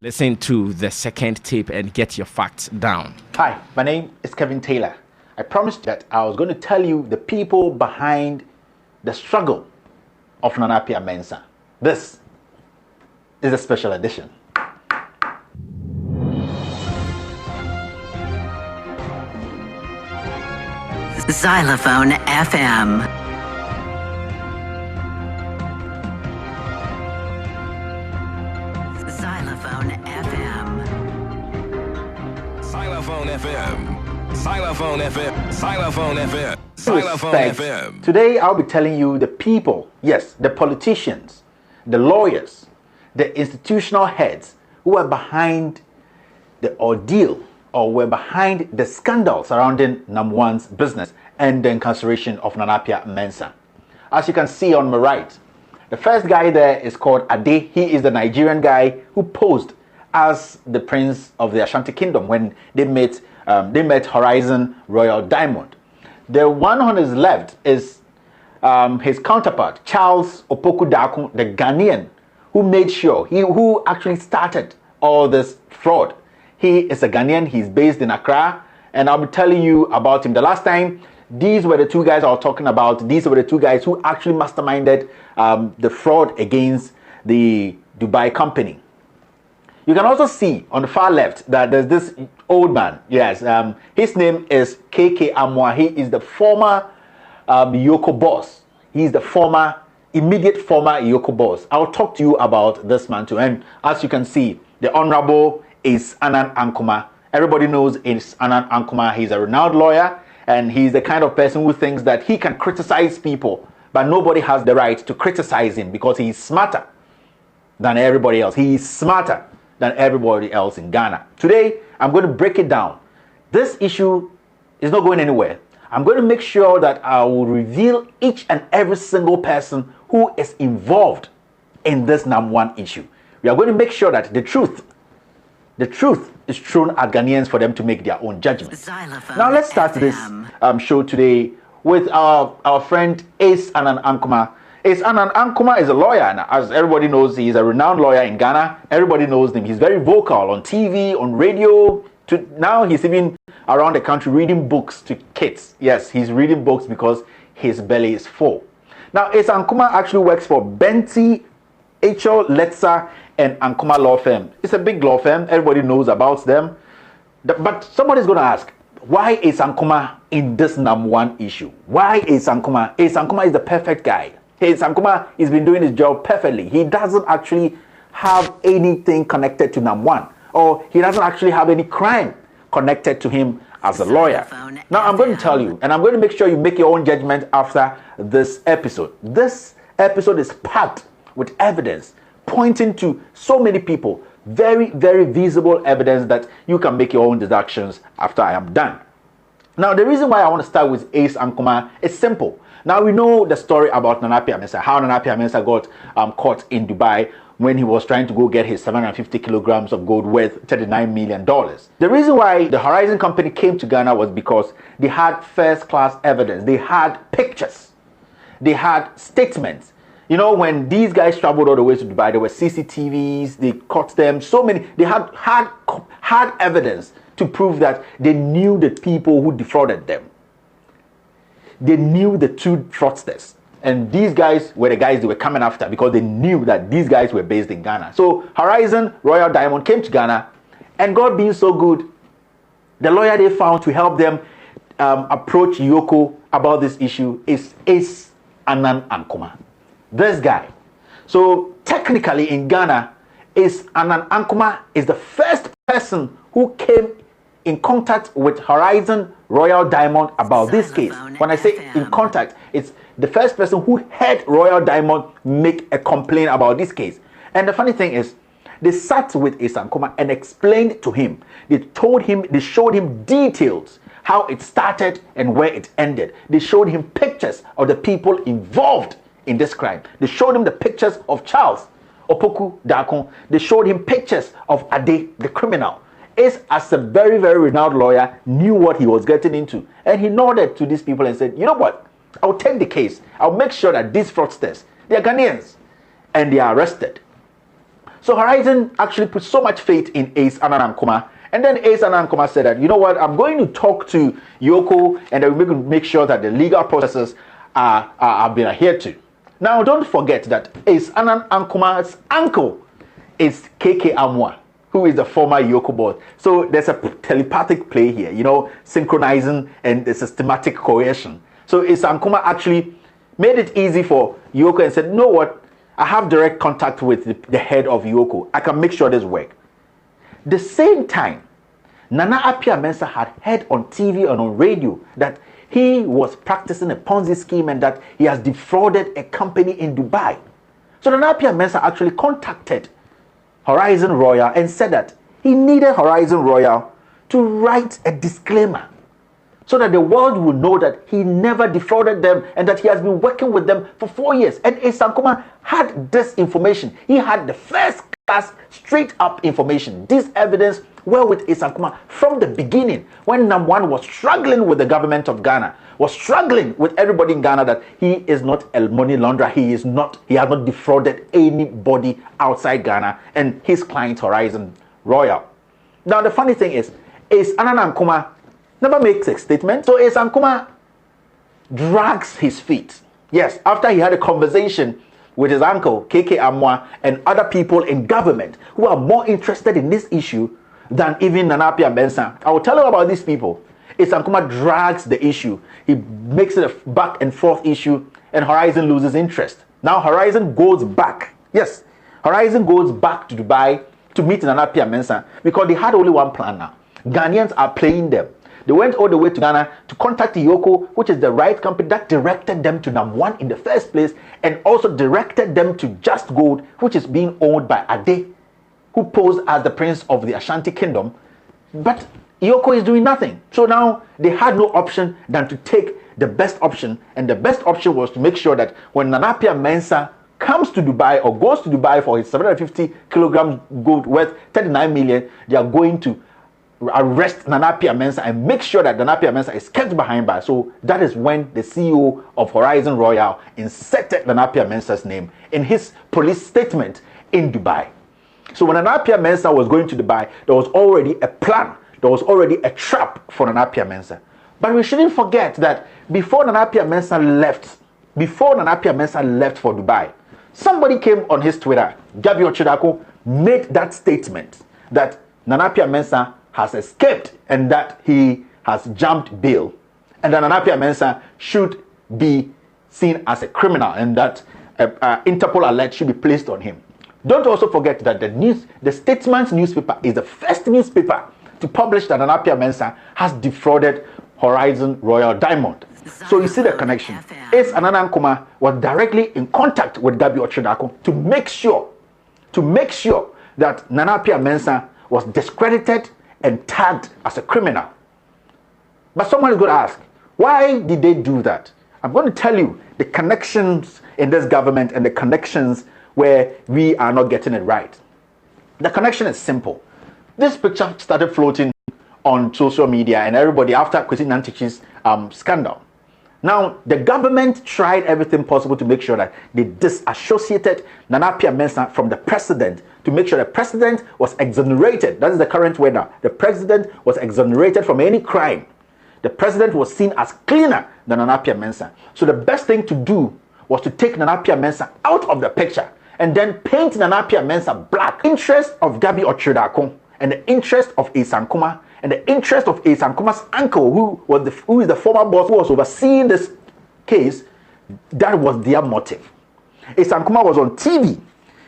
Listen to the second tape and get your facts down. Hi, my name is Kevin Taylor. I promised that I was going to tell you the people behind the struggle of Nana Mensah. This is a special edition. Xylophone FM. Xylophone FM. Xylophone FM. Xylophone FM. Xylophone FM. Xylophone FM. Today I'll be telling you the people, yes, the politicians, the lawyers, the institutional heads who are behind the ordeal or were behind the scandal surrounding NAM1's business and the incarceration of Nana Mensah. As you can see on my right, the first guy there is called Ade. He is the Nigerian guy who posed as the prince of the Ashanti Kingdom when they met Horizon Royal Diamond. The one on his left is his counterpart, Charles Opoku Dakun, the Ghanaian, who actually started all this fraud. He is a Ghanaian. He's based in Accra, and I'll be telling you about him. The last time, these were the two guys I was talking about. These were the two guys who actually masterminded the fraud against the Dubai company. You can also see on the far left that there's this old man. Yes, his name is KK Amwa. He is the former Yoko boss. He's the immediate former Yoko boss. I'll talk to you about this man too. And as you can see, the Honorable is Anan Ankuma. Everybody knows is Anan Ankuma. He's a renowned lawyer, and he's the kind of person who thinks that he can criticize people, but nobody has the right to criticize him because he's smarter than everybody else. He's smarter than everybody else in Ghana. Today, I'm going to break it down. This issue is not going anywhere. I'm going to make sure that I will reveal each and every single person who is involved in this NAM1 issue. We are going to make sure that the truth is thrown at Ghanaians for them to make their own judgment. Now let's start this show today with our friend Ace Anan Ankuma. Ace Anan Ankuma is a lawyer, and as everybody knows, he's a renowned lawyer in Ghana. Everybody knows him. He's very vocal on TV, on radio. Now he's even around the country reading books to kids. Yes, he's reading books because his belly is full. Now Ace Ankuma actually works for Benti, H.O. Letza, and Ankuma Law Firm. It's a big law firm. Everybody knows about them. But somebody's going to ask, why is Ankuma in this NAM1 issue? Why is Ankuma? Ace Ankuma is the perfect guy. Ace Ankuma has been doing his job perfectly. He doesn't actually have anything connected to NAM1, or he doesn't actually have any crime connected to him as a lawyer. Now I'm going to tell you, and I'm going to make sure you make your own judgment after this episode. This episode is packed with evidence pointing to so many people, very, very visible evidence that you can make your own deductions after I am done. Now, the reason why I want to start with Ace Ankuma is simple. Now, we know the story about Nana Mensah, how Nana Mensah got caught in Dubai when he was trying to go get his 750 kilograms of gold worth $39 million. The reason why the Horizon company came to Ghana was because they had first-class evidence. They had pictures. They had statements. You know, when these guys traveled all the way to Dubai, there were CCTVs, they caught them, so many. They had evidence to prove that they knew the people who defrauded them. They knew the two fraudsters. And these guys were the guys they were coming after because they knew that these guys were based in Ghana. So Horizon Royal Diamond came to Ghana, and God being so good, the lawyer they found to help them approach Yoko about this issue is Ace Anan Ankuma. This guy. So technically in Ghana, Ace Anan Ankuma is the first person who came in contact with Horizon Royal Diamond about this case. When I say in contact, it's the first person who heard Royal Diamond make a complaint about this case. And the funny thing is, they sat with Ace Ankuma and explained to him. They showed him details, how it started and where it ended. They showed him pictures of the people involved in this crime. They showed him the pictures of Charles Opoku Dakun. They showed him pictures of Ade, the criminal. Ace, as a very, very renowned lawyer, knew what he was getting into. And he nodded to these people and said, you know what? I'll take the case. I'll make sure that these fraudsters, they are Ghanaians, and they are arrested. So Horizon actually put so much faith in Ace Ananankuma, and then Ace Ananankuma said that, you know what, I'm going to talk to Yoko, and then we're going to make sure that the legal processes are being adhered to. Now, don't forget that Ace Anankuma's uncle is KK Amwa, who is the former Yoko boss. So there's a telepathic play here, you know, synchronizing and the systematic coercion. So Ace Ankuma actually made it easy for Yoko and said, you know what, I have direct contact with the head of Yoko. I can make sure this works. The same time, Nana Appiah-Mensah had heard on TV and on radio that he was practicing a Ponzi scheme and that he has defrauded a company in Dubai. So Nana Appiah-Mensah actually contacted Horizon Royal and said that he needed Horizon Royal to write a disclaimer so that the world will know that he never defrauded them and that he has been working with them for 4 years. And Ace Ankuma had this information. He had the first class, straight up information. This evidence were with Ace Ankuma from the beginning, when NAM1 was struggling with the government of Ghana, was struggling with everybody in Ghana that he is not a money launderer, he has not defrauded anybody outside Ghana, and his client Horizon Royal. Now the funny thing is, Ace Ananankuma never makes a statement, so Ace Ankuma drags his feet. Yes, after he had a conversation with his uncle KK Amwa and other people in government who are more interested in this issue than even Nana Appiah-Mensah. I will tell you about these people. Ace Ankuma drags the issue. He makes it a back and forth issue, and Horizon loses interest. Now Horizon goes back. Yes, Horizon goes back to Dubai to meet Nana Appiah-Mensah because they had only one plan now. Ghanaians are playing them. They went all the way to Ghana to contact Yoko, which is the right company that directed them to NAM1 in the first place, and also directed them to Just Gold, which is being owned by Ade, who posed as the prince of the Ashanti Kingdom. But Yoko is doing nothing. So now they had no option than to take the best option, and the best option was to make sure that when Nana Appiah-Mensah comes to Dubai or goes to Dubai for his 750 kilograms gold worth 39 million, they are going to arrest Nana Appiah-Mensah and make sure that Nana Appiah-Mensah is kept behind bars. So that is when the CEO of Horizon Royal inserted Nana Appiah-Mensah's name in his police statement in Dubai. So when Nana Appiah-Mensah was going to Dubai, there was already a plan. There was already a trap for Nana Appiah-Mensah. But we shouldn't forget that before Nana Appiah-Mensah left for Dubai, somebody came on his Twitter, Gabi Ochidako, made that statement that Nana Appiah-Mensah has escaped and that he has jumped bail, and that Nana Appiah-Mensah should be seen as a criminal and that Interpol alert should be placed on him. Don't also forget that the Statesman's newspaper is the first newspaper to publish that Nana Appiah-Mensah has defrauded Horizon Royal Diamond. So you see the connection. Ace Ananankuma was directly in contact with Gabi Ochidako to make sure that Nana Appiah-Mensah was discredited and tagged as a criminal. But someone is going to ask, why did they do that? I'm going to tell you the connections in this government and the connections where we are not getting it right. The connection is simple. This picture started floating on social media and everybody after Kwesi Nantechi's scandal. Now, the government tried everything possible to make sure that they disassociated Nana Appiah-Mensah from the president, to make sure the president was exonerated. That is the current word now. The president was exonerated from any crime. The president was seen as cleaner than Nana Appiah-Mensah. So the best thing to do was to take Nana Appiah-Mensah out of the picture and then paint Nana Appiah-Mensah black. Interest of Gabi Ochidako and the interest of Ace Ankuma and the interest of Ace Ankuma's uncle, who is the former boss who was overseeing this case, that was their motive. Ace Ankuma was on TV,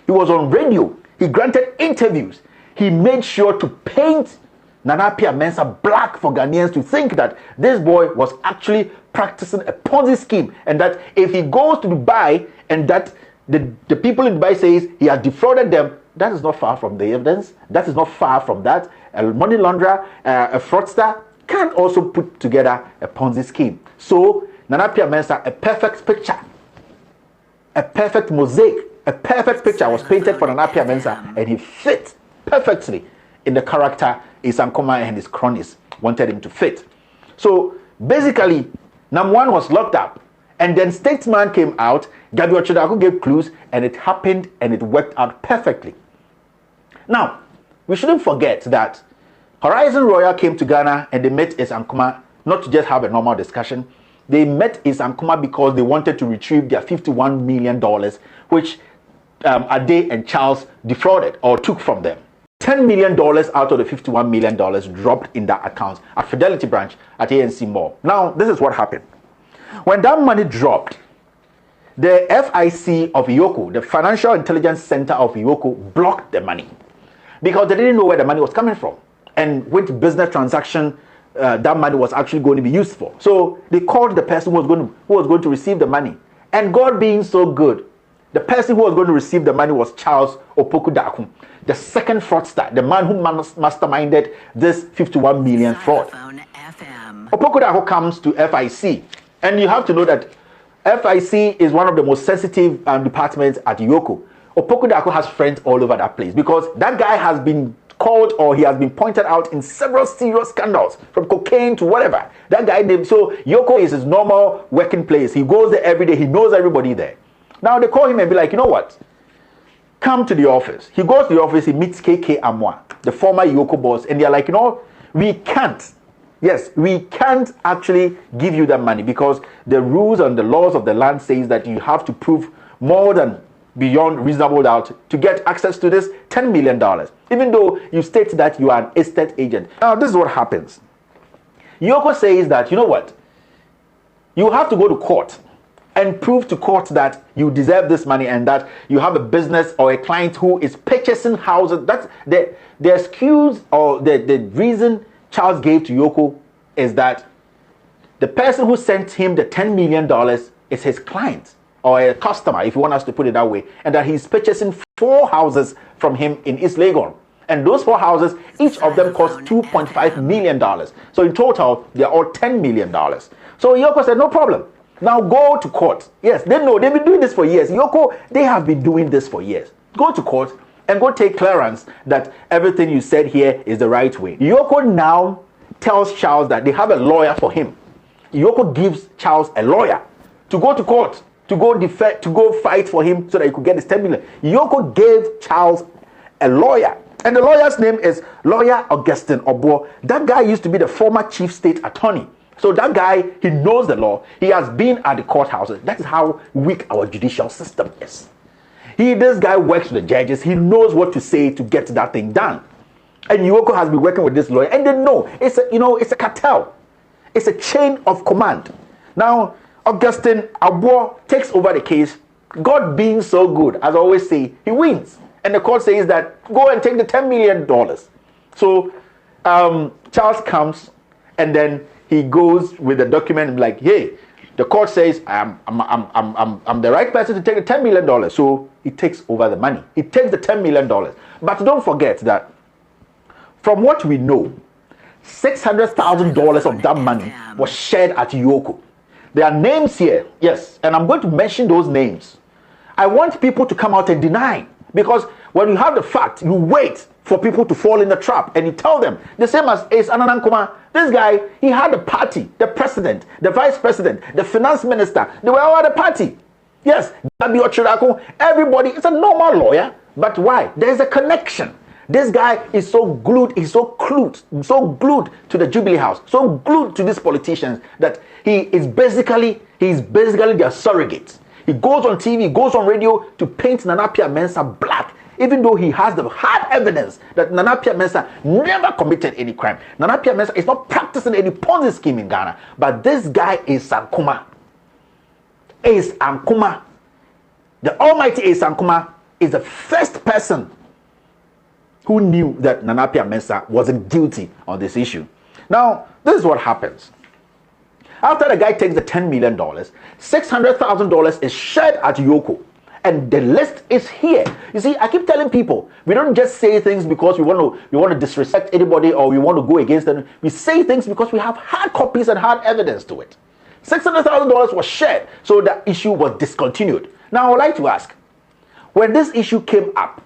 he was on radio, he granted interviews, he made sure to paint Nana Appiah-Mensah black for Ghanaians to think that this boy was actually practicing a Ponzi scheme, and that if he goes to Dubai and that the people in Dubai says he has defrauded them, that is not far from the evidence. That is not far from that. A money launderer, a fraudster can also put together a Ponzi scheme. So Nana Appiah-Mensah, a perfect picture, a perfect mosaic, a perfect picture was painted for Nana Appiah-Mensah, and he fit perfectly in the character Ace Ankuma and his cronies wanted him to fit. So basically, NAM1 was locked up, and then Statesman came out, Gabi Ochidako gave clues, and it happened and it worked out perfectly. Now, we shouldn't forget that Horizon Royal came to Ghana and they met Ace Nkrumah not to just have a normal discussion. They met Ace Nkrumah because they wanted to retrieve their $51 million, which Ade and Charles defrauded or took from them. $10 million out of the $51 million dropped in that account at Fidelity branch at ANC Mall. Now, this is what happened. When that money dropped, the FIC of Yoko, the Financial Intelligence Center of Yoko, blocked the money because they didn't know where the money was coming from and which business transaction that money was actually going to be used for. So they called the person who was going to receive the money. And God being so good, the person who was going to receive the money was Charles Opoku-Daku, the second fraudster, the man who masterminded this 51 million fraud. Opoku-Daku comes to FIC, and you have to know that FIC is one of the most sensitive departments at Yoko. Opoku-Daku has friends all over that place because that guy has been called or he has been pointed out in several serious scandals, from cocaine to whatever. That guy named, so Yoko is his normal working place. He goes there every day. He knows everybody there. Now they call him and be like, you know what? Come to the office. He goes to the office. He meets KK Amwa, the former Yoko boss, and they're like, you know, we can't. Yes, we can't actually give you that money because the rules and the laws of the land says that you have to prove more than beyond reasonable doubt to get access to this $10 million, even though you state that you are an estate agent. Now, this is what happens. Yoko says that, you know what? You have to go to court and prove to court that you deserve this money and that you have a business or a client who is purchasing houses. That's the excuse or the reason Charles gave to Yoko is that the person who sent him the $10 million is his client or a customer, if you want us to put it that way, and that he's purchasing 4 houses from him in East Legon. And those 4 houses, each of them cost $2.5 million. So in total, they're all $10 million. So Yoko said, no problem. Now go to court. Yes, they know. They've been doing this for years. Yoko, they have been doing this for years. Go to court and go take clearance that everything you said here is the right way. Yoko now tells Charles that they have a lawyer for him. Yoko gives Charles a lawyer to go to court, to go fight for him so that he could get his 10 million. Yoko gave Charles a lawyer, and the lawyer's name is Lawyer Augustine Obo. That guy used to be the former chief state attorney. So that guy, he knows the law. He has been at the courthouses. That is how weak our judicial system is. This guy works with the judges. He knows what to say to get that thing done. And Yoko has been working with this lawyer, and they know it's a cartel. It's a chain of command. Now, Augustine Abo takes over the case. God being so good, as I always say, he wins. And the court says that go and take the $10 million. So Charles comes and then he goes with the document and like, hey, the court says I'm the right person to take the $10 million. So he takes over the money. He takes the $10 million. But don't forget that from what we know, $600,000 of that money was shared at Yoko. There are names here, yes, and I'm going to mention those names. I want people to come out and deny, because when you have the fact, you wait for people to fall in the trap and you tell them. The same as Ace Nkrumah. This guy, he had the party, the president, the vice president, the finance minister. They were all at the party. Yes, everybody, it's a normal lawyer, but why? There's a connection. This guy is so glued, he's so glued to the Jubilee House, so glued to these politicians that he's basically their surrogate. He goes on TV, he goes on radio to paint Nana Mensah black, even though he has the hard evidence that Nana Mensah never committed any crime. Nana Mensah is not practicing any Ponzi scheme in Ghana, but this guy is Nkrumah. Ace Nkrumah, the almighty Ace Nkrumah, is the first person who knew that Nana Mensah wasn't guilty on this issue. Now, this is what happens. After the guy takes the $10 million, $600,000 is shared at Yoko. And the list is here. You see, I keep telling people, we don't just say things because we want to disrespect anybody or we want to go against them. We say things because we have hard copies and hard evidence to it. $600,000 was shared, so the issue was discontinued. Now, I would like to ask, when this issue came up,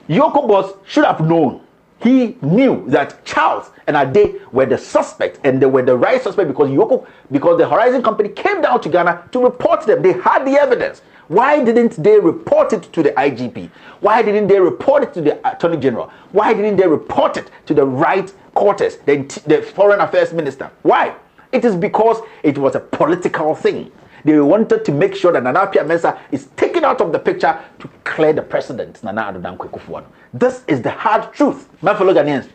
Yoko boss should have known. He knew that Charles and Ade were the suspect, and they were the right suspect because the Horizon Company came down to Ghana to report them. They had the evidence. Why didn't they report it to the IGP? Why didn't they report it to the Attorney General? Why didn't they report it to the right quarters, the Foreign Affairs Minister? Why? It is because it was a political thing. They wanted to make sure that Nana Mensah is taken out of the picture to clear the precedent. Nana Addo Dankwa Akufo-Addo. This is the hard truth, my fellow Ghanaians.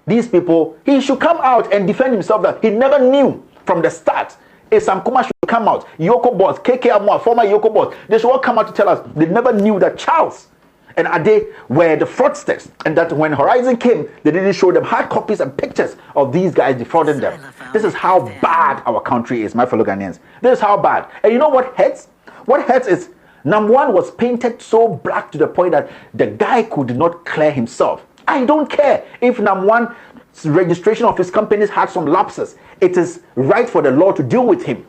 These people, he should come out and defend himself that he never knew from the start. Sam Kuma should come out. Yoko boss, KK Amwa, former Yoko boss, they should all come out to tell us they never knew that Charles and Ade were the fraudsters, and that when Horizon came, they didn't show them hard copies and pictures of these guys defrauding them. This is how bad our country is, my fellow Ghanaians. This is how bad. And you know what hurts? What hurts is NAM1 was painted so black to the point that the guy could not clear himself. I don't care if NAM1's registration of his companies had some lapses. It is right for the law to deal with him.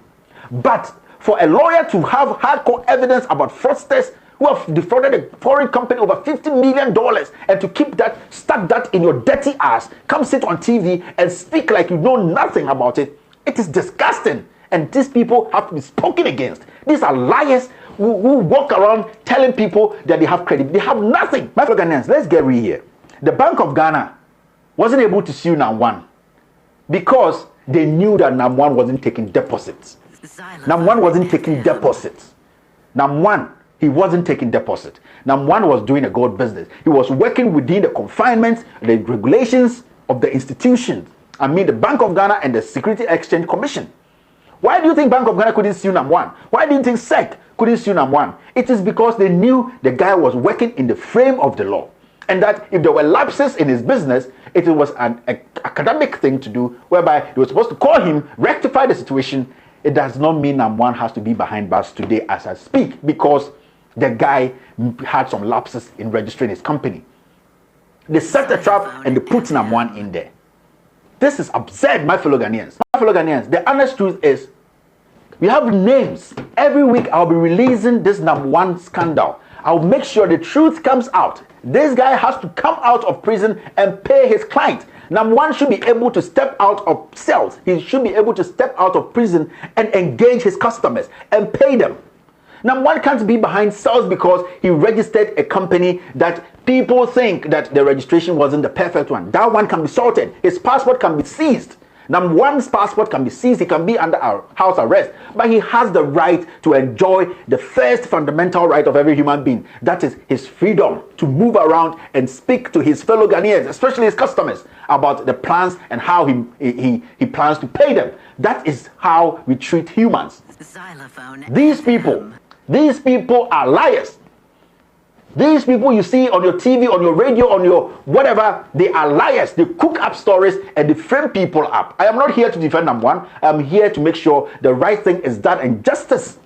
But for a lawyer to have hardcore evidence about fraudsters who have defrauded a foreign company over $50 million and to keep that, stuck that in your dirty ass, come sit on TV and speak like you know nothing about it, it is disgusting. And these people have to be spoken against. These are liars who walk around telling people that they have credit. They have nothing. My fellow Ghanaians, let's get real here. The Bank of Ghana wasn't able to sue NAM1 because they knew that NAM1 wasn't taking deposits. NAM1 wasn't taking deposits. NAM1, he wasn't taking deposit. NAM1 was doing a gold business. He was working within the confinements, the regulations of the institutions. I mean, the Bank of Ghana and the Security Exchange Commission. Why do you think Bank of Ghana couldn't sue NAM1? Why do you think SEC couldn't sue NAM1? It is because they knew the guy was working in the frame of the law. And that if there were lapses in his business, it was an academic thing to do, whereby they were supposed to call him, rectify the situation. It does not mean NAM1 has to be behind bars today as I speak, because the guy had some lapses in registering his company. They set a trap and they put NAM1 in there. This is absurd, my fellow Ghanaians. My fellow Ghanaians, the honest truth is, we have names. Every week I'll be releasing this NAM1 scandal. I'll make sure the truth comes out. This guy has to come out of prison and pay his client. NAM1 should be able to step out of cells. He should be able to step out of prison and engage his customers and pay them. NAM1 can't be behind cells because he registered a company that people think that the registration wasn't the perfect one. That one can be sorted. His passport can be seized. NAM1's passport can be seized. He can be under our house arrest. But he has the right to enjoy the first fundamental right of every human being. That is his freedom to move around and speak to his fellow Ghanaians, especially his customers, about the plans and how he plans to pay them. That is how we treat humans. These people are liars. These people you see on your TV, on your radio, on your whatever, they are liars. They cook up stories and they frame people up. I am not here to defend NAM1. I am here to make sure the right thing is done and justice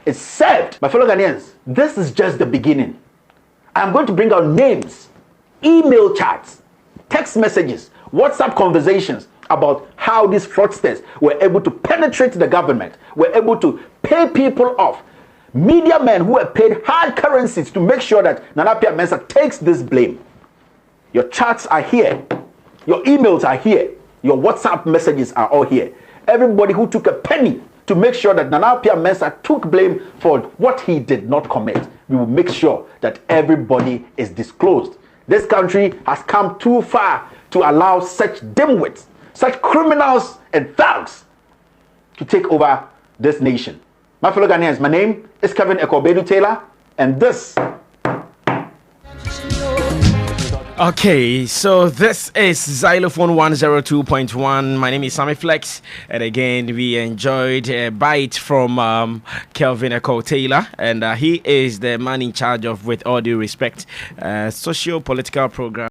is served. My fellow Ghanaians, this is just the beginning. I am going to bring out names, email chats, text messages, WhatsApp conversations about how these fraudsters were able to penetrate the government, were able to pay people off. Media men who have paid hard currencies to make sure that Nana Mensah takes this blame. Your chats are here. Your emails are here. Your WhatsApp messages are all here. Everybody who took a penny to make sure that Nana Mensah took blame for what he did not commit, we will make sure that everybody is disclosed. This country has come too far to allow such dimwits, such criminals and thugs to take over this nation. My fellow Ghanaians, my name is Kevin Ekobedu Taylor, and this. Okay, so this is Xylophone 102.1. My name is Sammy Flex, and again, we enjoyed a bite from Kelvin Eko Taylor, and he is the man in charge of, with all due respect, socio-political program.